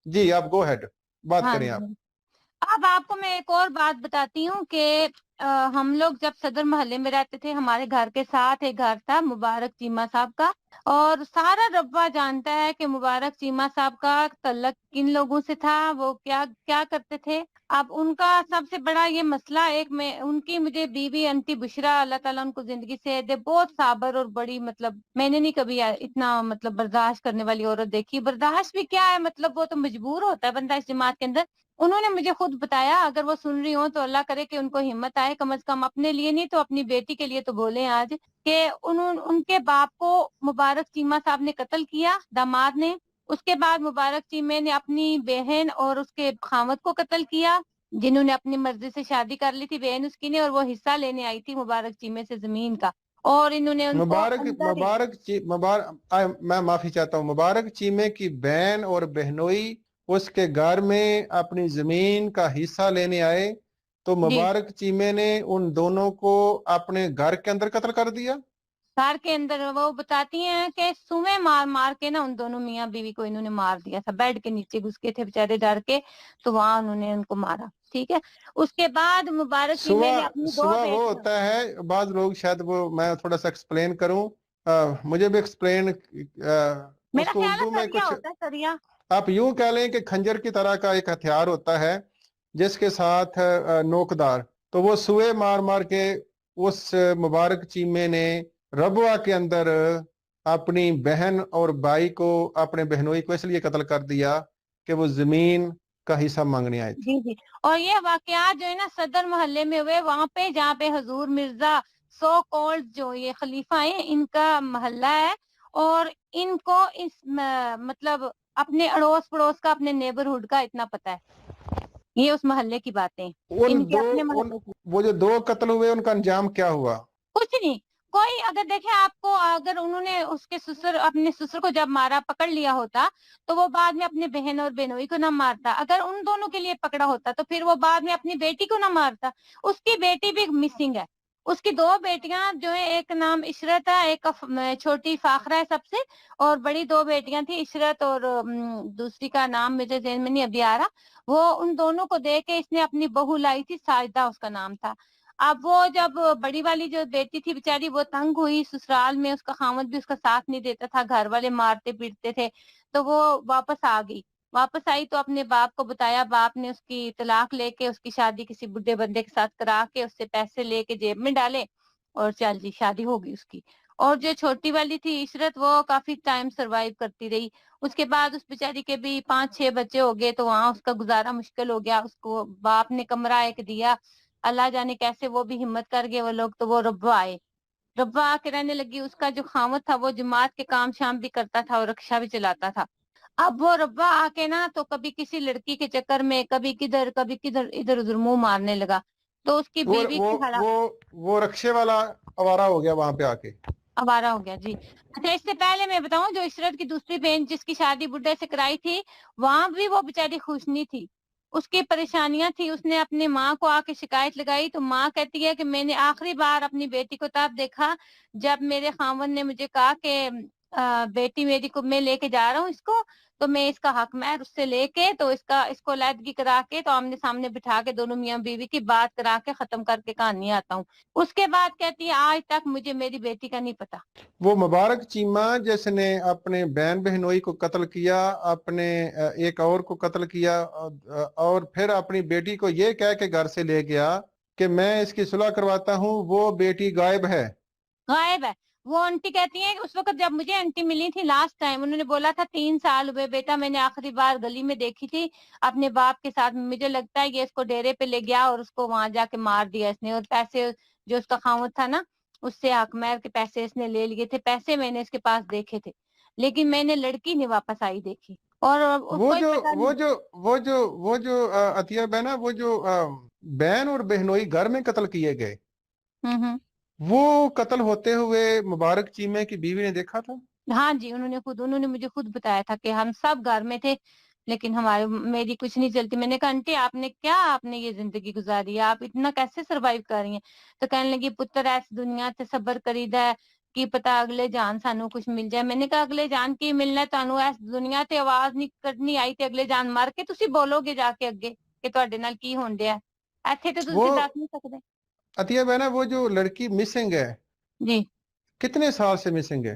جی آپ گو ہیڈ، بات ہاں کریں آپ۔ جی، اب آپ کو میں ایک اور بات بتاتی ہوں کہ ہم لوگ جب صدر محلے میں رہتے تھے، ہمارے گھر کے ساتھ ایک گھر تھا مبارک چیمہ صاحب کا، اور سارا ربوہ جانتا ہے کہ مبارک چیمہ صاحب کا تعلق کن لوگوں سے تھا، وہ کیا کیا کرتے تھے۔ اب ان کا سب سے بڑا یہ مسئلہ، ایک میں ان کی مجھے بیوی انٹی بشرا، اللہ تعالیٰ ان کو زندگی سے دے، بہت صابر اور بڑی، مطلب میں نے نہیں کبھی اتنا مطلب برداشت کرنے والی عورت دیکھی۔ برداشت بھی کیا ہے، مطلب وہ تو مجبور ہوتا ہے بندہ اس جماعت کے اندر۔ انہوں نے مجھے خود بتایا، اگر وہ سن رہی ہوں تو اللہ کرے کہ ان کو ہمت آئے، کم از کم اپنے لیے نہیں تو اپنی بیٹی کے لیے تو بولیں آج، کہ ان کے باپ کو مبارک چیمہ صاحب نے قتل کیا، داماد نے۔ اس کے بعد مبارک چیمے نے اپنی بہن اور اس کے خاوند کو قتل کیا، جنہوں نے اپنی مرضی سے شادی کر لی تھی، بہن اس کی نے، اور وہ حصہ لینے آئی تھی مبارک چیمے سے زمین کا، اور انہوں نے ان کو اندر ہی۔ میں معافی چاہتا ہوں، مبارک چیمے کی بہن اور بہنوئی اس کے گھر میں اپنی زمین کا حصہ لینے آئے، تو جی، مبارک چیمے نے ان دونوں کو اپنے گھر کے اندر قتل کر دیا۔ گھر کے اندر وہ بتاتی ہیں کہ سوئیں مار مار کے نا ان دونوں میاں بیوی کو انہوں نے مار دیا تھا، بیڈ کے نیچے گھس کے تھے بےچارے ڈر کے، تو وہاں انہوں نے ان کو مارا، ٹھیک ہے۔ اس کے بعد مبارک چیمے نے اپنی دو صبح وہ بیٹیاں۔ ہوتا ہے، بعض لوگ شاید وہ میں تھوڑا سا ایکسپلین کروں، مجھے بھی ایکسپلین، اس میرا کو خیال ہے اردو میں سریا کچھ ہوتا ہے، سریا۔ آپ یوں کہہ لیں کہ خنجر کی طرح کا ایک ہتھیار ہوتا ہے جس کے ساتھ نوکدار، تو وہ سوئے مار مار کے اس مبارک چیمے نے ربوہ کے اندر اپنی بہن اور بھائی کو، اپنے بہنوئی کو اس لیے قتل کر دیا کہ وہ زمین کا حصہ مانگنے آئے تھے۔ جی جی، اور یہ واقعات جو ہے نا صدر محلے میں ہوئے، وہاں پہ جہاں پہ حضور مرزا سو کولڈ جو یہ خلیفہ ہیں، ان کا محلہ ہے، اور ان کو اس مطلب اپنے اڑوس پڑوس کا، اپنے نیبرہڈ کا اتنا پتہ ہے، یہ اس محلے کی باتیں، ان ان کے دو اپنے ان محلے کی۔ وہ جو دو قتل ہوئے ان کا انجام کیا ہوا؟ کچھ نہیں، کوئی اگر دیکھیں آپ کو، اگر انہوں نے اس کے سسر، اپنے سسر کو جب مارا پکڑ لیا ہوتا تو وہ بعد میں اپنے بہن اور بہنوئی کو نہ مارتا، اگر ان دونوں کے لیے پکڑا ہوتا تو پھر وہ بعد میں اپنی بیٹی کو نہ مارتا۔ اس کی بیٹی بھی مسنگ ہے، اس کی دو بیٹیاں جو ہیں، ایک نام عشرت ہے، ایک چھوٹی فاخرہ ہے سب سے، اور بڑی دو بیٹیاں تھیں عشرت اور دوسری کا نام مجھے ذہن میں نہیں ابھی آ رہا۔ وہ ان دونوں کو دے کے اس نے اپنی بہو لائی تھی، ساجدہ اس کا نام تھا۔ اب وہ جب بڑی والی جو بیٹی تھی بیچاری، وہ تنگ ہوئی سسرال میں، اس کا خاوند بھی اس کا ساتھ نہیں دیتا تھا، گھر والے مارتے پیٹتے تھے، تو وہ واپس آ گئی۔ واپس آئی تو اپنے باپ کو بتایا، باپ نے اس کی طلاق لے کے اس کی شادی کسی بڈھے بندے کے ساتھ کرا کے اس سے پیسے لے کے جیب میں ڈالے، اور چل جی شادی ہو گئی اس کی۔ اور جو چھوٹی والی تھی عشرت، وہ کافی ٹائم سروائیو کرتی رہی، اس کے بعد اس بیچاری کے بھی 5-6 بچے ہو گئے، تو وہاں اس کا گزارا مشکل ہو گیا، اس کو باپ نے کمرہ ایک دیا، اللہ جانے کیسے وہ بھی ہمت کر گئے وہ لوگ، تو وہ ربوہ آئے، ربوہ آ کے رہنے لگی۔ اس کا جو خاوند تھا وہ جماعت کے کام شام بھی کرتا تھا اور رکشہ بھی چلاتا تھا۔ اب وہ ربوہ آ کے نا تو کبھی کسی لڑکی کے چکر میں، کبھی کدھر کبھی کدھر، ادھر ادھر منہ مارنے لگا، تو اس کی وہ بیوی وہ کی حالت وہ رکشے والا آوارہ ہو گیا وہاں پہ آ کے۔ آوارہ ہو گیا۔ جی اچھا، اس سے پہلے میں بتاؤں، جو عشرت کی دوسری بہن جس کی شادی بڈھے سے کرائی تھی، وہاں بھی وہ بیچاری خوش نہیں تھی، اس کی پریشانیاں تھی، اس نے اپنی ماں کو آ کے شکایت لگائی، تو ماں کہتی ہے کہ میں نے آخری بار اپنی بیٹی کو تب دیکھا جب میرے خاوند نے مجھے کہا کہ بیٹی میری کو میں لے کے جا رہا ہوں اس کو، تو میں اس کا حق مہر اس سے لے کے، تو اس کو علیحدگی کرا کے، تو آمنے سامنے بٹھا کے دونوں میاں بیوی کی بات کرا کے ختم کر کے کہانی آتا ہوں۔ اس کے بعد کہتی ہے آج تک مجھے میری بیٹی کا نہیں پتا۔ وہ مبارک چیمہ جس نے اپنے بہن بہنوئی کو قتل کیا، اپنے ایک اور کو قتل کیا، اور پھر اپنی بیٹی کو یہ کہہ کے گھر سے لے گیا کہ میں اس کی صلح کرواتا ہوں، وہ بیٹی غائب ہے۔ غائب ہے۔ وہ آنٹی کہتی ہیں کہ اس وقت جب مجھے آنٹی ملی تھی لاسٹ ٹائم، انہوں نے بولا تھا 3 سال ہوئے بیٹا، میں نے آخری بار گلی میں دیکھی تھی اپنے باپ کے ساتھ، مجھے لگتا ہے یہ اس کو ڈیرے پہ لے گیا اور اس کو وہاں جا کے مار دیا اس نے، اور پیسے جو اس کا خاوند تھا نا، اس سے حق مہر کے پیسے اس نے لے لیے تھے، پیسے میں نے اس کے پاس دیکھے تھے، لیکن میں نے لڑکی نہیں واپس آئی دیکھی، اور وہ کوئی جو پتہ وہ نہیں۔ جو وہ جو وہ جو عطیہ بہن ہے، وہ جو بہن اور بہنوئی گھر میں قتل کیے گئے، ہوں۔ وہ قتل ہوتے ہوئے مبارک چیمے کی بیوی نے دیکھا تھا؟ ہاں جی، انہوں نے مجھے خود بتایا تھا کہ ہم سب گھر میں تھے، لیکن میری کچھ نہیں چلتی۔ میں نے کہا آنٹی آپ نے یہ زندگی گزاری ہے، آپ اتنا کیسے سروائیو کر رہی ہیں؟ تو کہنے لگی پتر ایس دنیا سے صبر کریدا ہے، की पता अगले जान सानू कुछ मिल जाए। मैंने कहा अगले जान की मिलना ਤੁਹਾਨੂੰ ਇਸ ਦੁਨੀਆ ਤੇ ਆਵਾਜ਼ ਨਹੀਂ ਕੱਢਣੀ ਆਈ ਤੇ ਅਗਲੇ ਜਾਨ ਮਰ ਕੇ ਤੁਸੀਂ ਬੋਲੋਗੇ ਜਾ ਕੇ ਅੱਗੇ ਕਿ ਤੁਹਾਡੇ ਨਾਲ ਕੀ ਹੋਣ ਡਿਆ। ਇੱਥੇ ਤੇ वो ਤੁਸੀਂ ਦੱਸ ਨਹੀਂ ਸਕਦੇ। अतिया बहना, वो जो लड़की मिसिंग है, जी, कितने साल से मिसिंग है?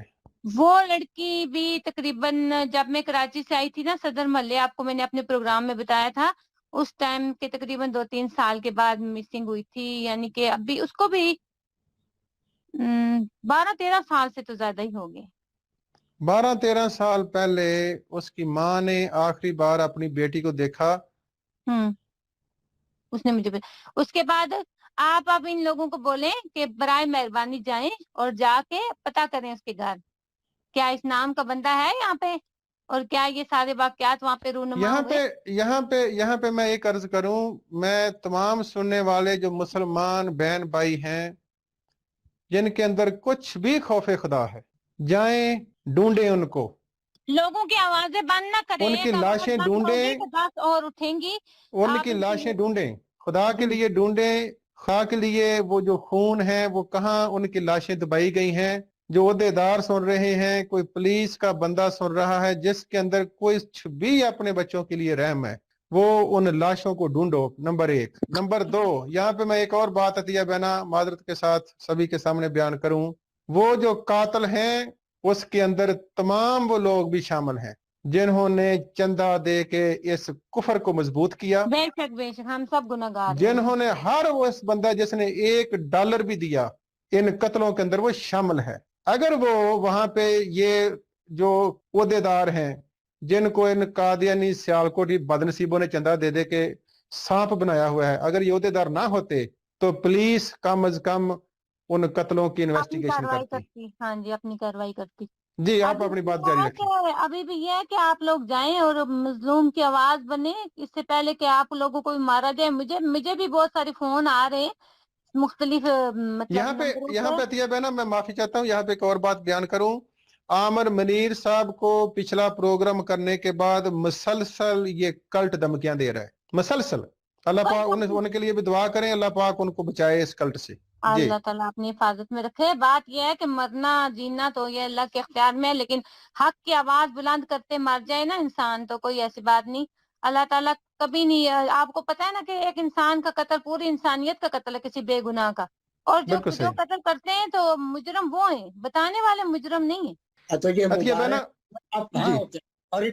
वो लड़की भी तकरीबन जब मैं कराची से आई थी ना सदर महल्ले, आपको मैंने अपने प्रोग्राम में बताया था, उस टाइम के तकरीबन 2-3 साल के बाद मिसिंग हुई थी। यानी कि अभी उसको भी 12-13 साल से तो ज्यादा ही हो गए। 12-13 साल पहले उसकी माँ ने आखिरी बार अपनी बेटी को देखा। हम्म उसने मुझे उसके बाद आप अब इन लोगों को बोलें कि बराए मेहरबानी जाएं और जाके पता करें उसके घर, क्या इस नाम का बंदा है यहाँ पे, और क्या ये सारे वाकयात वहाँ पे रूनुमा यहाँ हुए। पे यहाँ पे मैं एक अर्ज करूं, मैं तमाम सुनने वाले जो मुसलमान बहन भाई हैं जिनके अंदर कुछ भी खौफ खुदा है, जाएं ढूंढें उनको, लोगों की आवाजें बंद ना करें। उनकी एक आवाज लाशें बंद होगी ढूंढें, तो 10 और उठेंगी। आप उनकी इनकी लाशें ढूंढें, खुदा के लिए ढूंढें, खुदा के लिए। वो जो खून है वो कहाँ उनकी लाशें दबाई गई हैं। जो ओहदेदार सुन रहे हैं, कोई पुलिस का बंदा सुन रहा है जिसके अंदर कुछ भी अपने बच्चों के लिए रहम है, वो उन लाशों को ढूंढो। नंबर 1। नंबर 2, यहाँ पे मैं एक और बात अतिया बहना माजरत के साथ सभी के सामने बयान करूं, वो जो कातिल हैं उसके अंदर तमाम वो लोग भी शामिल हैं जिन्होंने चंदा दे के इस कुफर को मजबूत किया, बेशक बेशक हम सब गुनहगार हैं। जिन्होंने हर वो इस बंदा जिसने $1 भी दिया इन कत्लों के अंदर वो शामिल है। अगर वो वहां पे ये जो ओहदेदार हैं जिनको इन कादियानी सियालकोटी बदनसीबों ने चंदा दे दे के सांप बनाया हुआ है, अगर ये ओहदेदार ना होते तो पुलिस कम अज कम उन कत्लों की अपनी इन्वेस्टिगेशन कार्रवाई करती। करती, हाँ जी अपनी कार्रवाई करती। जी, आप अभी अपनी भी बात ये जारी है रखें। कि अभी भी ये है कि आप लोग जाएं और मजलूम की आवाज बने, इससे पहले कि आप लोगों को भी मारा जाए। मुझे भी बहुत सारे फोन आ रहे हैं मुख्तलिफ मतलब नंबरों यहाँ पे। पे अतिया बहना, मैं माफी चाहता हूँ, यहाँ पे एक और बात बयान करूं। आमर मनीर साहब को पिछला प्रोग्राम करने के बाद मुसलसल ये कल्ट धमकियां दे रहा है, मुसलसल। अल्लाह पाक उनके लिए भी दुआ करें, अल्लाह पाक उनको बचाए इस कल्ट से। जी, अल्लाह ताला अपनी हिफाजत में रखे। बात यह है कि मरना जीना तो ये अल्लाह के इख्तियार में है, लेकिन हक की आवाज बुलंद करते मर जाए ना इंसान तो कोई ऐसी बात नहीं। अल्लाह ताला कभी नहीं, आपको पता है ना कि एक इंसान का कत्ल पूरी इंसानियत का कत्ल है किसी बेगुनाह का, और जो बिल्कुल जो सही। कत्ल करते हैं तो मुजरम वो है, बताने वाले मुजरम नहीं है। तो ये अतिया बहना, मुबारक आप कहाँ जी, होते? सॉरी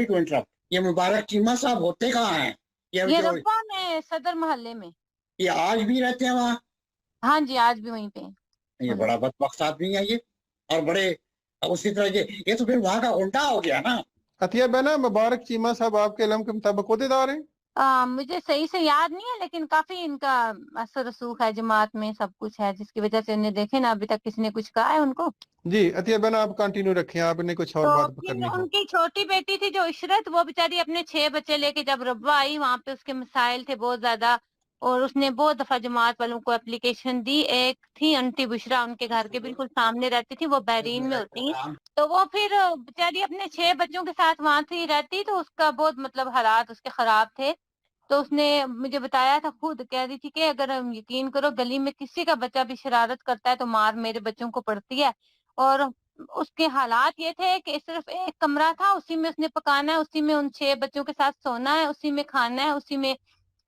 टू इंटरप्ट, ये मुबारक चीमा साहब होते कहाँ हैं? ये जो रब्बा में सदर मोहल्ले में। ये आज भी रहते हैं वहाँ? हाँ जी आज भी वहीं पे हैं। ये बड़ा बदबख्त आदमी है ये, और बड़े उसी तरह ये तो फिर वहाँ का उल्टा हो गया ना। अतिया बहना, मुबारक चीमा साहब आपके इल्म के मुताबिक ओहदेदार हैं? मुझे सही से याद नहीं है, लेकिन काफी इनका असर रसूख है जमात में, सब कुछ है जिसकी वजह से उन्हें देखे ना अभी तक किसी ने कुछ कहा है उनको। जी अतिया बहना, आप कंटिन्यू रखें, आपने कुछ और तो बात फिर करनी हो। उनकी छोटी बेटी थी जो इशरत, वो बेचारी अपने 6 बच्चे लेके जब रब्बा आई, वहां पे उसके मसाइल थे बहुत ज्यादा, और उसने बहुत दफा जमात वालों को एप्लीकेशन दी। एक थी आंटी बुशरा, उनके घर के बिल्कुल सामने रहती थी, वो बहरीन में होती हैं, तो वो फिर बेचारी अपने 6 बच्चों के साथ वहां थी रहती, तो उसका बहुत मतलब हालात उसके खराब थे। तो उसने मुझे बताया था, खुद कह रही थी कि अगर हम यकीन करो गली में किसी का बच्चा भी शरारत करता है तो मार मेरे बच्चों को पड़ती है। और उसके हालात ये थे कि सिर्फ एक कमरा था, उसी में उसने पकाना है, उसी में उन 6 बच्चों के साथ सोना है, उसी में खाना है, उसी में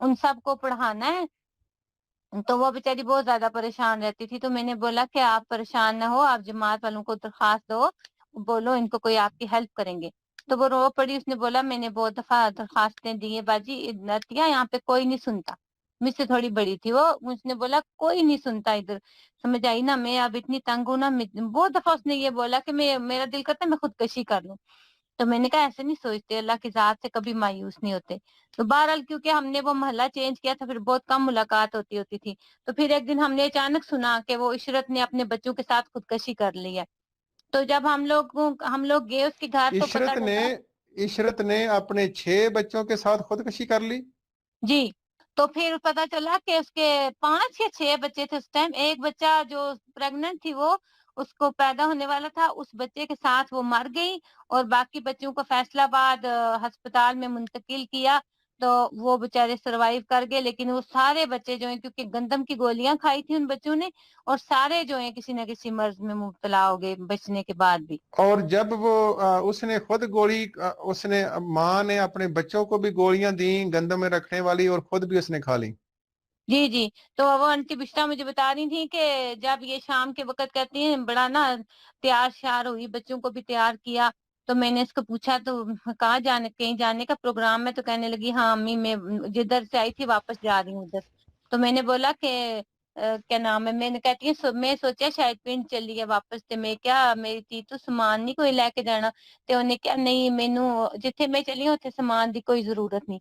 उन सबको पढ़ाना है। तो वो बेचारी बहुत ज्यादा परेशान रहती थी। तो मैंने बोला कि आप परेशान ना हो, आप जमात वालों को दरखास्त दो, बोलो इनको कोई आपकी हेल्प करेंगे। तो वो रो पड़ी, उसने बोला मैंने बहुत दफा दरखास्तें दी है बाजी, नतिया यहाँ पे कोई नहीं सुनता। मुझसे थोड़ी बड़ी थी वो, उसने बोला कोई नहीं सुनता इधर। समझ आई ना, मैं अब इतनी तंग हूँ ना। बहुत दफा उसने ये बोला कि मैं मेरा दिल करता है मैं खुदकशी कर लूं। तो मैंने कहा ऐसे नहीं सोचते, अल्लाह की जात से कभी मायूस नहीं होते। तो बहरहाल क्योंकि हमने वो मोहल्ला चेंज किया था, फिर बहुत कम मुलाकात होती होती थी। तो फिर एक दिन हमने अचानक सुना कि वो इशरत ने अपने बच्चों के साथ खुदकशी कर ली है। तो जब हम लोग गए उसके घर तो पता इशरत ने लगा। इशरत ने अपने 6 बच्चों के साथ खुदकशी कर ली? जी, तो फिर पता चला कि उसके 5 या 6 बच्चे थे उस टाइम। एक बच्चा जो प्रेग्नेंट थी वो, उसको पैदा होने वाला था, उस बच्चे के साथ वो मर गई, और बाकी बच्चों को फैसलाबाद अस्पताल में मुंतकिल किया। तो वो बेचारे सरवाइव कर गए, लेकिन वो सारे बच्चे जो हैं, क्योंकि गंदम की गोलियां खाई थी उन बच्चों ने, और सारे जो हैं किसी न किसी मर्ज में मुब्तला हो गए बचने के बाद भी। और जब वो उसने खुद उसने माँ ने अपने बच्चों को भी गोलियां दी गंदम में रखने वाली, और खुद भी उसने खा ली। जी जी। तो वो आंटी बिश्रा मुझे बता रही थी कि जब ये शाम के वक्त कहती हैं बड़ा ना तैयार श्यार हुई, बच्चों को भी तैयार किया, तो मैंने इसको पूछा तो कहाँ जाने, कहीं जाने का प्रोग्राम है? तो कहने लगी हाँ अम्मी मैं जिधर से आई थी वापस जा रही हूँ उधर। तो मैंने बोला कि क्या नाम है, मैंने कहती है मैं सोचा शायद पिंड चली है वापस, ते मैं क्या मेरी धी तू समान नहीं कोई लेके जाना? ते उन्हें क्या नहीं मैनू जिथे मैं चली हूँ उत्थे समान की कोई जरूरत नहीं।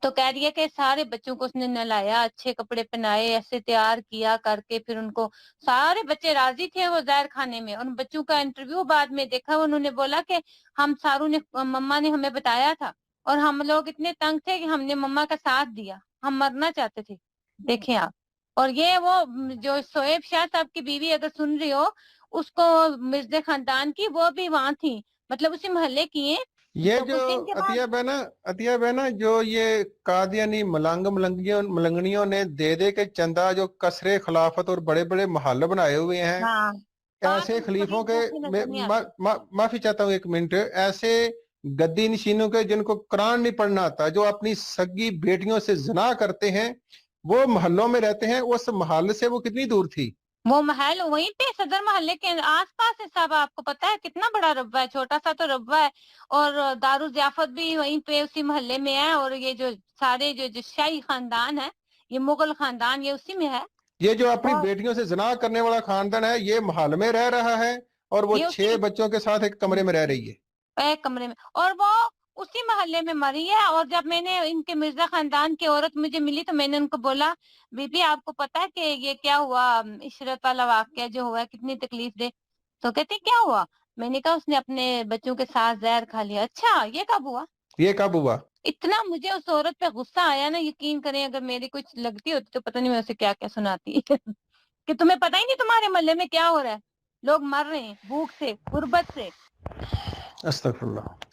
तो कह रही है कि सारे बच्चों को उसने नहलाया, अच्छे कपड़े पहनाए, ऐसे तैयार किया करके, फिर उनको सारे बच्चे राजी थे वो ज़ाहिर खाने में। उन बच्चों का इंटरव्यू बाद में देखा, उन्होंने बोला कि हम सारू ने मम्मा ने हमें बताया था और हम लोग इतने तंग थे कि हमने मम्मा का साथ दिया, हम मरना चाहते थे। देखें आप। और ये वो जो शोएब शाह साहब की बीवी अगर सुन रही हो, उसको मिर्जे खानदान की, वो भी वहां थी, मतलब उसी मोहल्ले की है। ये तो जो कुछ दिन के बाद अतिया बहना जो ये कादियानी मलंगनियों ने दे के चंदा जो कसरे खिलाफत और बड़े बड़े महल बनाए हुए हैं, हाँ ऐसे खलीफों के नजर नहीं आती। माफी चाहता हूँ एक मिनट, ऐसे गद्दी नशीनों के जिनको कुरान नहीं पढ़ना आता, जो अपनी सगी बेटियों से जिना करते हैं, वो महलों में रहते हैं। उस महल से वो कितनी दूर थी? वो महल वहीं पे सदर मोहल्ले के आसपास है साहब, आपको पता है कितना बड़ा रब्बा है, छोटा सा तो रब्बा है। और दारुल ज़ियाफत भी वहीं पे उसी मोहल्ले में है। और ये जो सारे जो शाही खानदान है, ये मुगल खानदान, ये उसी में है। ये जो अपनी और बेटियों से जिना करने वाला खानदान है, ये महल में रह रहा है, और वो ये 6 उसी बच्चों के साथ एक कमरे में रह रही है। एक कमरे में, और वो उसी मोहल्ले में मरी है। और जब मैंने इनके मिर्जा खानदान की औरत मुझे मिली तो मैंने उनको बोला बीबी आपको पता है कि ये क्या हुआ, इशरत वाला वाकया जो हुआ है कितनी तकलीफ दे? तो कहती क्या हुआ? मैंने कहा उसने अपने बच्चों के साथ जहर खा लिया। अच्छा ये कब हुआ? ये कब हुआ? इतना मुझे उस औरत पे गुस्सा आया ना, यकीन करें अगर मेरी कुछ लगती होती तो पता नहीं मैं उसे क्या क्या सुनाती कि तुम्हें पता ही नहीं तुम्हारे मोहल्ले में क्या हो रहा है, लोग मर रहे हैं भूख से गुर्बत से। अस्तगफुरुल्लाह।